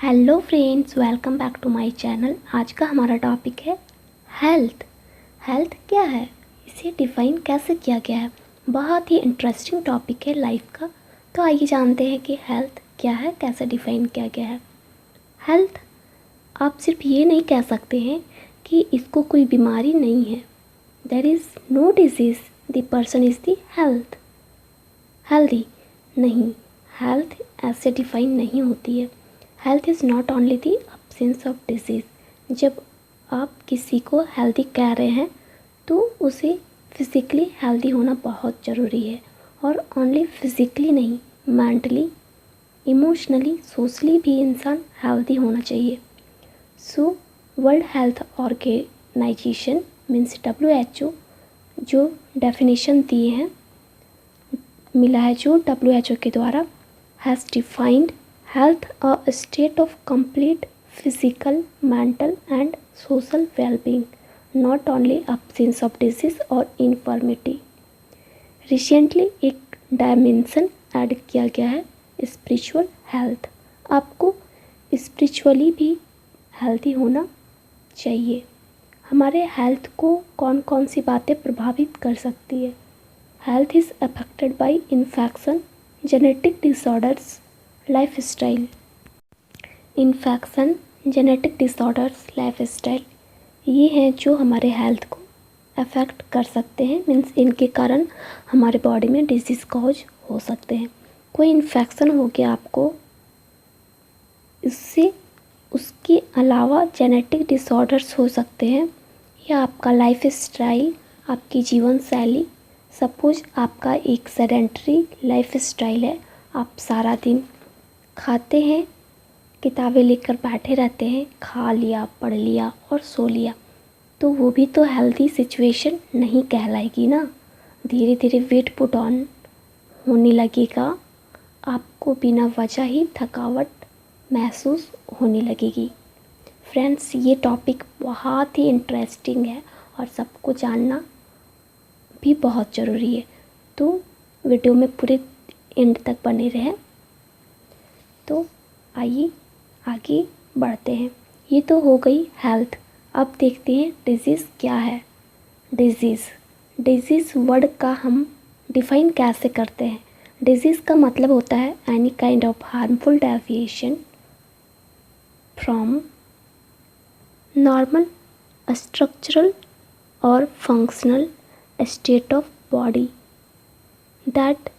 Hello friends, welcome back to my channel. आज का हमारा टॉपिक है हेल्थ। हेल्थ क्या है, इसे डिफ़ाइन कैसे किया गया है। बहुत ही इंटरेस्टिंग टॉपिक है लाइफ का। तो आइए जानते हैं कि हेल्थ क्या है, कैसे डिफ़ाइन किया गया है। हेल्थ, आप सिर्फ ये नहीं कह सकते हैं कि इसको कोई बीमारी नहीं है। There is no disease, the person is the healthy. नहीं, हेल्थ ऐसे डिफ़ाइन नहीं होती है। Health is not only the absence of disease. जब आप किसी को हेल्दी कह रहे हैं तो उसे फिज़िकली हेल्दी होना बहुत ज़रूरी है, और ओनली फिज़िकली नहीं, मेंटली, इमोशनली, सोशली भी इंसान हेल्दी होना चाहिए। So world health organization means WHO जो डेफिनेशन दिए हैं, मिला है जो WHO के द्वारा, has defined health a state of complete physical, mental and social well-being, not only absence of disease or infirmity. Recently एक डायमेंशन ऐड किया गया है, स्पिरिचुअल हेल्थ। आपको स्पिरिचुअली भी हेल्दी होना चाहिए। हमारे हेल्थ को कौन कौन सी बातें प्रभावित कर सकती है। Health is affected by infection, genetic disorders, life style. Infection, genetic disorders, life style, ये हैं जो हमारे हेल्थ को अफेक्ट कर सकते हैं। मीन्स इनके कारण हमारे बॉडी में डिजीज़ कॉज हो सकते हैं। कोई इन्फेक्शन हो गया आपको, इससे उसके अलावा जेनेटिक डिसऑर्डर्स हो सकते हैं, या आपका लाइफ स्टाइल, आपकी जीवन शैली। सपोज आपका एक सेडेंटरी लाइफ स्टाइल है, आप सारा दिन खाते हैं, किताबें लेकर बैठे रहते हैं, खा लिया, पढ़ लिया और सो लिया, तो वो भी तो हेल्दी सिचुएशन नहीं कहलाएगी ना। धीरे धीरे वेट पुट ऑन होने लगेगा, आपको बिना वजह ही थकावट महसूस होने लगेगी। फ्रेंड्स, ये टॉपिक बहुत ही इंटरेस्टिंग है और सबको जानना भी बहुत ज़रूरी है। तो वीडियो में पूरे एंड तक बने रहें। तो आइए आगे बढ़ते हैं। ये तो हो गई हेल्थ। अब देखते हैं डिजीज़ क्या है। डिजीज़ वर्ड का हम डिफ़ाइन कैसे करते हैं। डिजीज़ का मतलब होता है any kind of harmful deviation from normal structural और functional state of body that,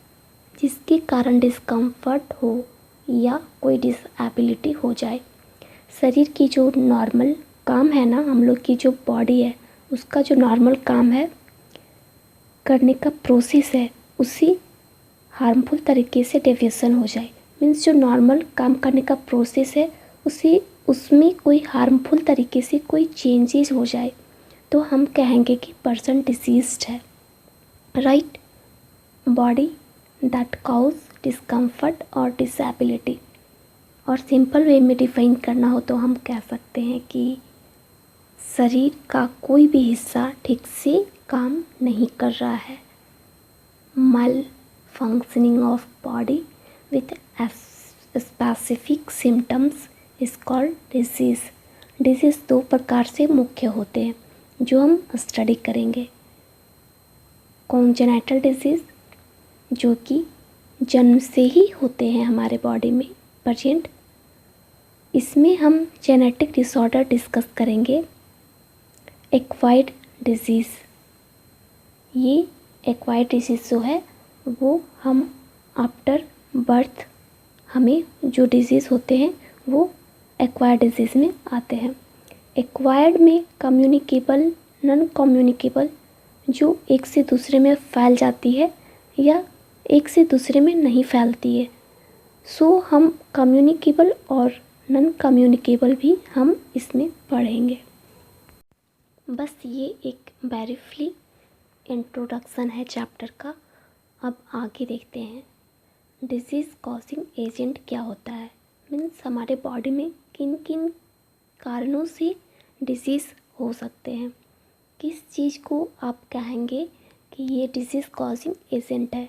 जिसके कारण डिस्कम्फर्ट हो या कोई डिसेबिलिटी हो जाए। शरीर की जो नॉर्मल काम है ना, हम लोग की जो बॉडी है उसका जो नॉर्मल काम है करने का प्रोसेस है, उसी हार्मफुल तरीके से डेविएशन हो जाए। मीन्स जो नॉर्मल काम करने का प्रोसेस है उसमें कोई हार्मफुल तरीके से कोई चेंजेस हो जाए, तो हम कहेंगे कि पर्सन डिसीज्ड है। Right, body that cause discomfort और डिसेबिलिटी। और सिंपल वे में डिफाइन करना हो तो हम कह सकते हैं कि शरीर का कोई भी हिस्सा ठीक से काम नहीं कर रहा है। मल functioning of body with specific symptoms is called disease. Disease दो प्रकार से मुख्य होते हैं जो हम स्टडी करेंगे। कॉन्जेनिटल डिजीज़, जो कि जन्म से ही होते हैं हमारे बॉडी में प्रेजेंट, इसमें हम जेनेटिक डिसऑर्डर डिस्कस करेंगे। एक्वायर्ड डिजीज़, ये एक्वायर्ड डिजीज़ जो है वो हम आफ्टर बर्थ हमें जो डिजीज़ होते हैं वो एक्वायर्ड डिजीज़ में आते हैं। एक्वायर्ड में कम्युनिकेबल, नॉन कम्युनिकेबल, जो एक से दूसरे में फैल जाती है या एक से दूसरे में नहीं फैलती है। सो हम कम्युनिकेबल और नॉन कम्युनिकेबल भी हम इसमें पढ़ेंगे। बस ये एक ब्रीफली इंट्रोडक्शन है चैप्टर का। अब आगे देखते हैं डिजीज़ कॉजिंग एजेंट क्या होता है। मीन्स हमारे बॉडी में किन किन कारणों से डिजीज़ हो सकते हैं, किस चीज़ को आप कहेंगे कि ये डिजीज़ कॉजिंग एजेंट है।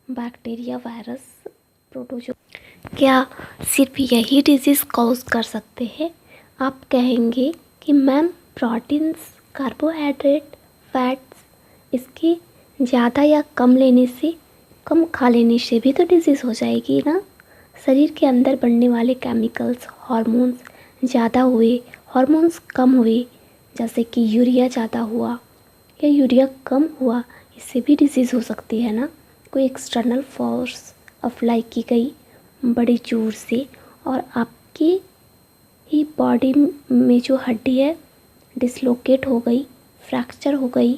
Bacteria, virus, protozoa. क्या सिर्फ यही डिजीज़ कॉज कर सकते हैं? आप कहेंगे कि मैम प्रोटीन्स, कार्बोहाइड्रेट, फैट्स इसके ज़्यादा या कम लेने से, कम खा लेने से भी तो डिजीज़ हो जाएगी ना। शरीर के अंदर बनने वाले केमिकल्स, हार्मोन्स ज़्यादा हुए, हार्मोन्स कम हुए, जैसे कि यूरिया ज़्यादा हुआ या यूरिया कम हुआ, इससे भी डिजीज़ हो सकती है ना। कोई एक्सटर्नल फोर्स अप्लाई की गई बड़ी जोर से और आपकी ही बॉडी में जो हड्डी है डिसलोकेट हो गई, फ्रैक्चर हो गई,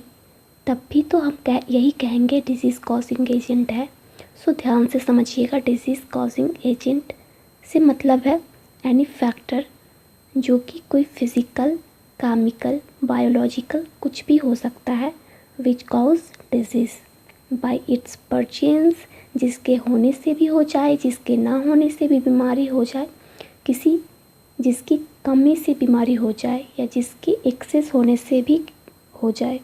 तब भी तो हम यही कहेंगे डिजीज़ कॉजिंग एजेंट है। सो ध्यान से समझिएगा, डिजीज़ कॉजिंग एजेंट से मतलब है एनी फैक्टर जो कि कोई फिज़िकल, केमिकल, बायोलॉजिकल कुछ भी हो सकता है, which cause disease bye it's परचेंस, जिसके होने से भी हो जाए, जिसके ना होने से भी बीमारी हो जाए, किसी जिसकी कमी से बीमारी हो जाए या जिसकी एक्सेस होने से भी हो जाए।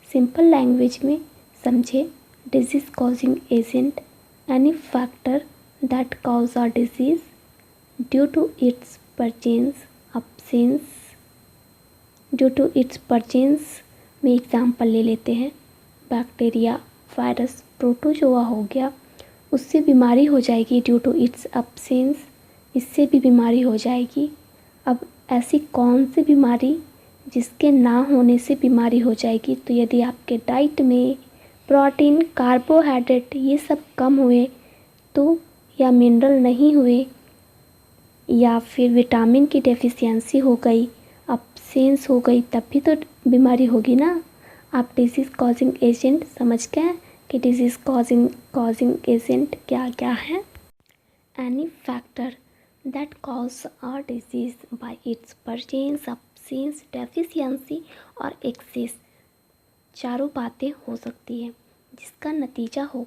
सिंपल लैंग्वेज में समझे, disease causing agent any factor that cause a disease due to its presence absence, due to its presence में एग्जाम्पल ले लेते हैं। बैक्टीरिया, वायरस, प्रोटोजोआ हो गया, उससे बीमारी हो जाएगी ड्यू टू इट्स absence, इससे भी बीमारी हो जाएगी। अब ऐसी कौन सी बीमारी जिसके ना होने से बीमारी हो जाएगी? तो यदि आपके डाइट में प्रोटीन, कार्बोहाइड्रेट ये सब कम हुए तो, या मिनरल नहीं हुए, या फिर विटामिन की डेफिशिएंसी हो गई, अपसेंस हो गई, तब भी तो बीमारी होगी ना। आप डिजीज़ कॉजिंग एजेंट समझ गए कि डिजीज़ कॉजिंग एजेंट क्या क्या है। Any factor that cause a disease bye it's परचेंस, अपसेंस, डेफिशिएंसी और एक्सेस, चारों बातें हो सकती हैं जिसका नतीजा हो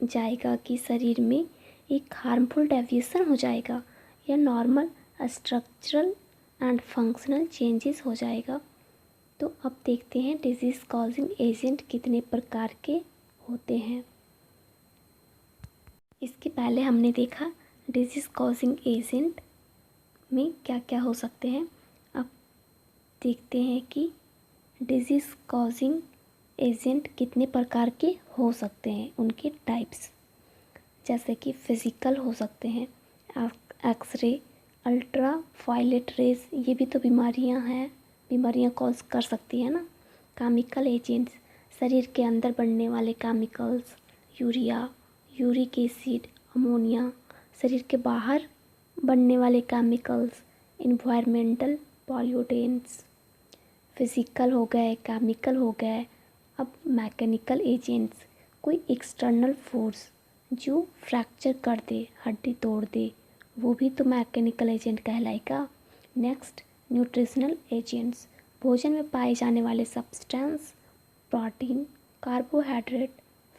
जाएगा कि शरीर में एक हार्मफुल डेविएशन हो जाएगा या normal structural and functional changes हो जाएगा। तो अब देखते हैं डिजीज़ कॉजिंग एजेंट कितने प्रकार के होते हैं। इसके पहले हमने देखा डिजीज़ कॉजिंग एजेंट में क्या क्या हो सकते हैं। अब देखते हैं कि डिजीज़ कॉजिंग एजेंट कितने प्रकार के हो सकते हैं, उनके टाइप्स। जैसे कि फिज़िकल हो सकते हैं, एक्सरे, अल्ट्रा वायलेट रेज, ये भी तो बीमारियां हैं, बीमारियां कॉज कर सकती है ना। केमिकल एजेंट्स, शरीर के अंदर बनने वाले chemicals, urea, uric acid, ammonia, शरीर के बाहर बनने वाले केमिकल्स, इन्वायरमेंटल पॉल्यूटेंट्स। फिज़िकल हो गए, केमिकल हो गए। अब मैकेनिकल एजेंट्स, कोई एक्सटर्नल फोर्स जो फ्रैक्चर कर दे, हड्डी तोड़ दे, वो भी तो मैकेनिकल एजेंट कहलाएगा। नेक्स्ट, न्यूट्रिशनल एजेंट्स, भोजन में पाए जाने वाले substance, protein, carbohydrate,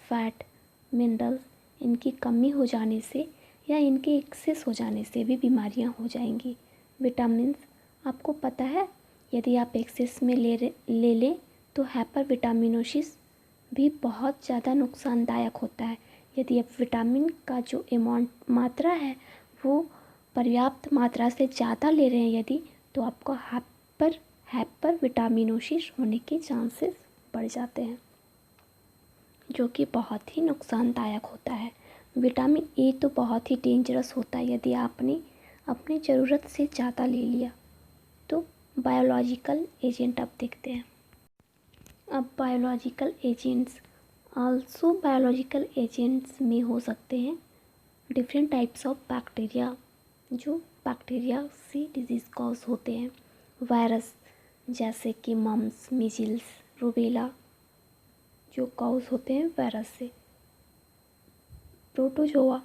fat, minerals, इनकी कमी हो जाने से या इनके एक्सेस हो जाने से भी बीमारियां हो जाएंगी। विटामिन्स, आपको पता है यदि आप एक्सेस में ले लें तो हाइपर विटामिनोसिस भी बहुत ज़्यादा नुकसानदायक होता है। यदि आप विटामिन का जो अमाउंट मात्रा है वो पर्याप्त मात्रा से ज़्यादा ले रहे हैं यदि, तो आपको हाइपर विटामिनोसिस होने के चांसेस बढ़ जाते हैं, जो कि बहुत ही नुकसानदायक होता है। विटामिन ए तो बहुत ही डेंजरस होता है यदि आपने अपनी ज़रूरत से ज़्यादा ले लिया। तो बायोलॉजिकल एजेंट अब देखते हैं। अब biological agents, also biological agents में हो सकते हैं डिफरेंट टाइप्स ऑफ बैक्टीरिया, जो बैक्टीरिया से डिजीज़ कॉज होते हैं। वायरस, जैसे कि मम्स, मीजल्स, रूबेला, जो कॉज होते हैं वायरस से। प्रोटोजोआ,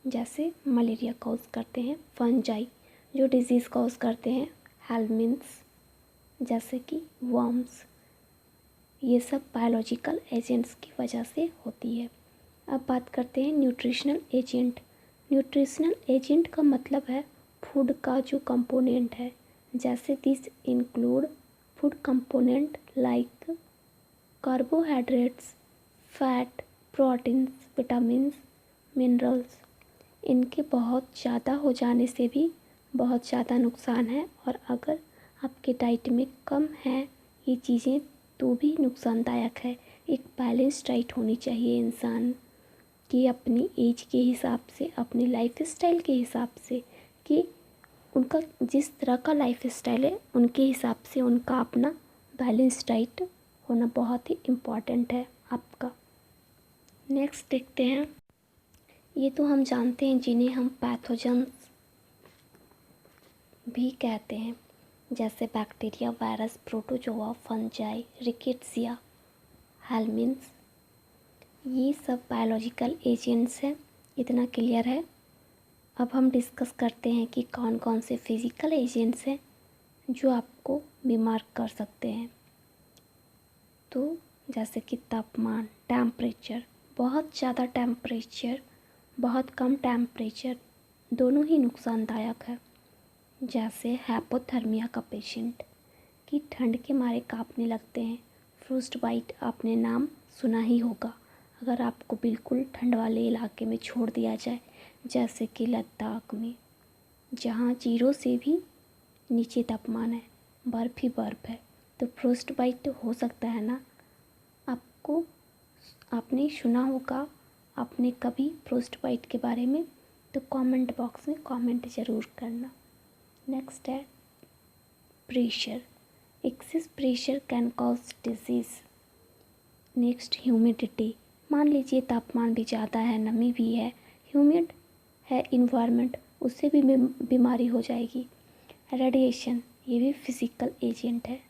जैसे मलेरिया कॉज करते हैं। फंजाई, जो डिजीज़ कॉज करते हैं। हेलमिन्थ्स, जैसे कि वर्म्स, ये सब बायोलॉजिकल एजेंट्स की वजह से होती है। अब बात करते हैं न्यूट्रिशनल एजेंट। न्यूट्रिशनल एजेंट का मतलब है फूड का जो कंपोनेंट है, जैसे this include food component like carbohydrates, fat, proteins, vitamins, minerals. इनके बहुत ज़्यादा हो जाने से भी बहुत ज़्यादा नुकसान है, और अगर आपके डाइट में कम है ये चीज़ें तो भी नुकसानदायक है। एक बैलेंस डाइट होनी चाहिए इंसान की, अपनी एज के हिसाब से, अपनी लाइफ स्टाइल के हिसाब से, कि उनका जिस तरह का लाइफ स्टाइल है उनके हिसाब से उनका अपना बैलेंस डाइट होना बहुत ही इम्पॉर्टेंट है आपका। नेक्स्ट देखते हैं, ये तो हम जानते हैं जिन्हें हम पैथोजेंस भी कहते हैं, जैसे bacteria, virus, protozoa, fungi, rickettsia, helminths, ये सब बायोलॉजिकल एजेंट्स हैं। इतना क्लियर है। अब हम डिस्कस करते हैं कि कौन कौन से फिज़िकल एजेंट्स हैं जो आपको बीमार कर सकते हैं। तो जैसे कि तापमान, टेम्परेचर, बहुत ज़्यादा टेम्परेचर, बहुत कम टेम्परेचर, दोनों ही नुकसानदायक है। जैसे हाइपोथर्मिया का पेशेंट कि ठंड के मारे कांपने लगते हैं। फ्रोस्ट बाइट आपने नाम सुना ही होगा। अगर आपको बिल्कुल ठंड वाले इलाके में छोड़ दिया जाए, जैसे कि लद्दाख में, जहाँ 0 से भी नीचे तापमान है, बर्फ़ ही बर्फ़ है, तो फ्रोस्ट बाइट तो हो सकता है ना। आपको आपने सुना होगा, आपने कभी फ्रोस्ट बाइट के बारे में, तो कमेंट बॉक्स में कमेंट ज़रूर करना। नेक्स्ट है pressure. Excess pressure can cause disease. Next humidity. मान लीजिए तापमान भी ज़्यादा है, नमी भी है, ह्यूमिड है इन्वायरमेंट, उससे भी बीमारी हो जाएगी। रेडिएशन, ये भी फिज़िकल एजेंट है।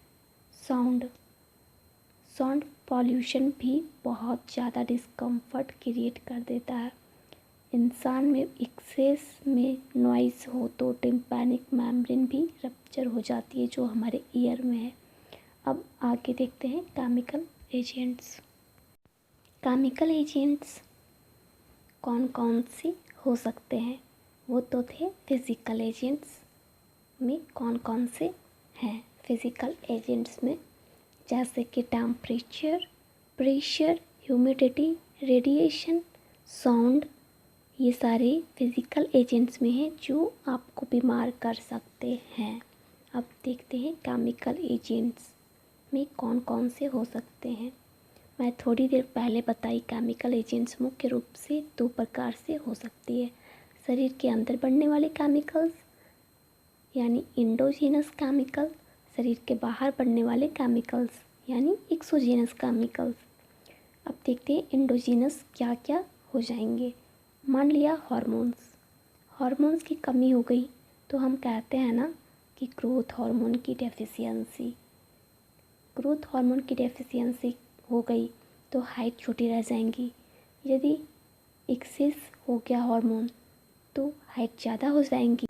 साउंड पॉल्यूशन भी बहुत ज़्यादा डिस्कम्फर्ट क्रिएट कर देता है। इंसान में एक्सेस में नॉइज़ हो तो टिम्पैनिक मेम्ब्रेन भी रप्चर हो जाती है, जो हमारे ईयर में है। अब आगे देखते हैं केमिकल एजेंट्स। केमिकल एजेंट्स कौन कौन से हो सकते हैं, वो तो थे फिज़िकल एजेंट्स में कौन कौन से हैं। फिज़िकल एजेंट्स में जैसे कि temperature, pressure, humidity, radiation, sound, ये सारे फिज़िकल एजेंट्स में हैं जो आपको बीमार कर सकते हैं। अब देखते हैं केमिकल एजेंट्स में कौन कौन से हो सकते हैं। मैं थोड़ी देर पहले बताई केमिकल एजेंट्स मुख्य रूप से 2 प्रकार से हो सकती है। शरीर के अंदर बढ़ने वाले केमिकल्स यानी इंडोजीनस केमिकल, शरीर के बाहर बढ़ने वाले केमिकल्स यानी एक्सोजीनस केमिकल्स। अब देखते हैं इंडोजीनस क्या क्या हो जाएंगे। मान लिया हार्मोन्स की कमी हो गई तो हम कहते हैं ना कि ग्रोथ हार्मोन की डेफिशिएंसी हो गई तो हाइट छोटी रह जाएंगी। यदि एक्सेस हो गया हार्मोन तो हाइट ज़्यादा हो जाएंगी।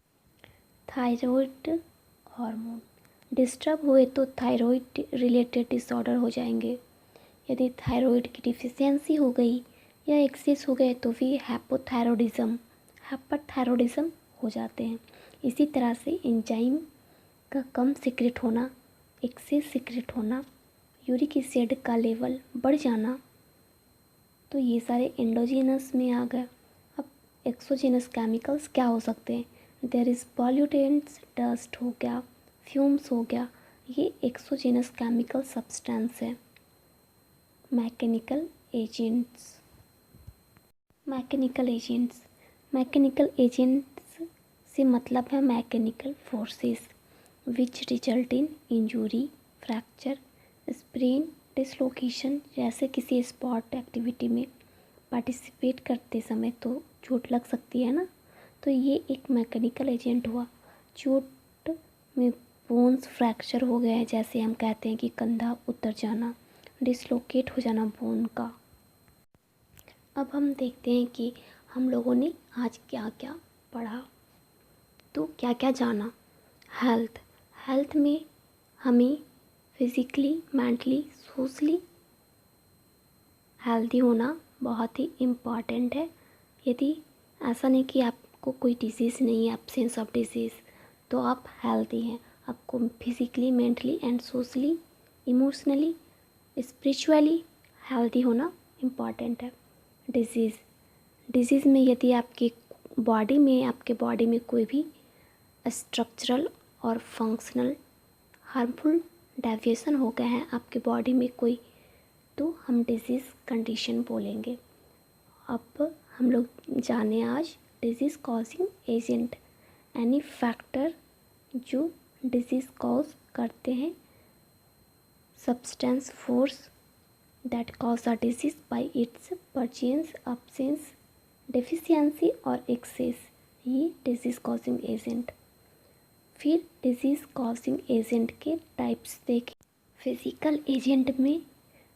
थायराइड हार्मोन डिस्टर्ब हुए तो थायराइड रिलेटेड डिसऑर्डर हो जाएंगे। यदि थायराइड की डिफिशियंसी हो गई या एक्सेस हो गए तो फिर हाइपरथायरॉयडिज्म हो जाते हैं। इसी तरह से एंजाइम का कम सीक्रेट होना, एक्सेस सीक्रेट होना, यूरिक एसिड का लेवल बढ़ जाना, तो ये सारे एंडोजीनस में आ गए। अब एक्सोजीनस केमिकल्स क्या हो सकते हैं, देयर इज़ पॉल्यूटेंट्स, डस्ट हो गया, फ्यूम्स हो गया, ये एक्सोजीनस केमिकल सब्सटेंस है। मैकेनिकल एजेंट्स से मतलब है mechanical forces which result in injury, fracture, sprain, dislocation. जैसे किसी स्पोर्ट एक्टिविटी में पार्टिसिपेट करते समय तो चोट लग सकती है ना, तो ये एक मैकेनिकल एजेंट हुआ। चोट में बोन्स फ्रैक्चर हो गए हैं, जैसे हम कहते हैं कि कंधा उतर जाना, डिसलोकेट हो जाना बोन का। अब हम देखते हैं कि हम लोगों ने आज क्या क्या पढ़ा, तो क्या क्या जाना। हेल्थ में हमें फिज़िकली, मेंटली, सोशली हेल्दी होना बहुत ही इम्पॉर्टेंट है। यदि ऐसा नहीं कि आपको कोई डिजीज़ नहीं है, एब्सेंस ऑफ डिजीज़, तो आप हेल्दी हैं। आपको physically, mentally and socially, emotionally, spiritually healthy होना इम्पॉर्टेंट है। डिजीज़ में यदि आपके बॉडी में, आपके बॉडी में कोई भी स्ट्रक्चरल और फंक्शनल हार्मफुल डेविएशन हो गए हैं आपके बॉडी में कोई, तो हम डिजीज़ कंडीशन बोलेंगे। अब हम लोग जाने आज disease causing agent, any factor जो डिजीज़ कॉज करते हैं, substance force that cause a disease bye it's presence, absence, deficiency और एक्सेस, ये डिजीज़ कॉजिंग एजेंट। फिर डिजीज़ कॉजिंग एजेंट के टाइप्स देखें। फिज़िकल एजेंट में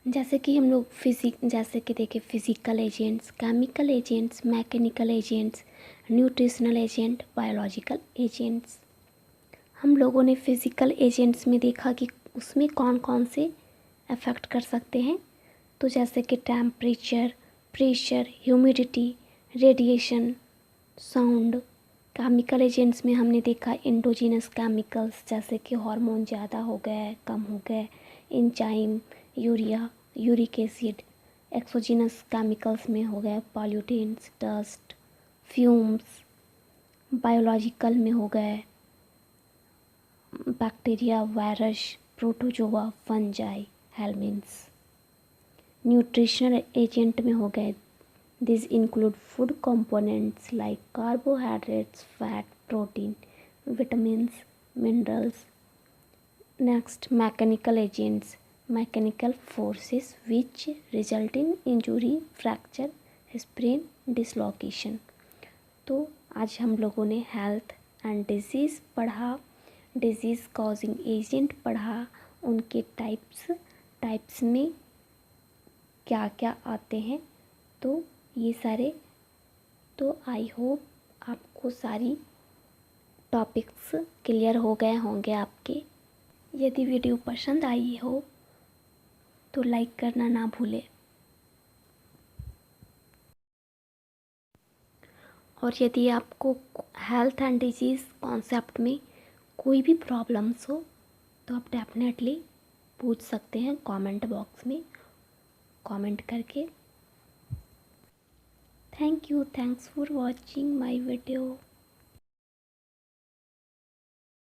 जैसे कि हम लोग जैसे कि देखें physical agents, chemical agents, mechanical agents, nutritional agent, biological agents. हम लोगों ने फिज़िकल एजेंट्स में देखा कि उसमें कौन कौन से अफेक्ट कर सकते हैं, तो जैसे कि temperature, pressure, humidity, radiation, sound. Chemical agents में हमने देखा इंडोजीनस केमिकल्स, जैसे कि हार्मोन ज़्यादा हो गए, कम हो गए, enzyme, urea, uric acid. Exogenous chemicals में हो गए पॉल्यूटेंट्स, डस्ट, फ्यूम्स। बायोलॉजिकल में हो गए bacteria, virus, protozoa, fungi, helminths. Nutritional agent में हो गए, this include food components like carbohydrates, fat, protein, vitamins, minerals. Next mechanical agents, mechanical forces which result in injury, fracture, sprain, dislocation. तो आज हम लोगों ने हेल्थ एंड डिजीज़ पढ़ा, disease causing agent पढ़ा, उनके टाइप्स में क्या क्या आते हैं, तो ये सारे। तो आई होप आपको सारी टॉपिक्स क्लियर हो गए होंगे आपके। यदि वीडियो पसंद आई हो तो लाइक करना ना भूलें, और यदि आपको हेल्थ एंड डिजीज़ कॉन्सेप्ट में कोई भी प्रॉब्लम्स हो तो आप डेफिनेटली पूछ सकते हैं कमेंट बॉक्स में कमेंट करके। Thank you, thanks for watching my video.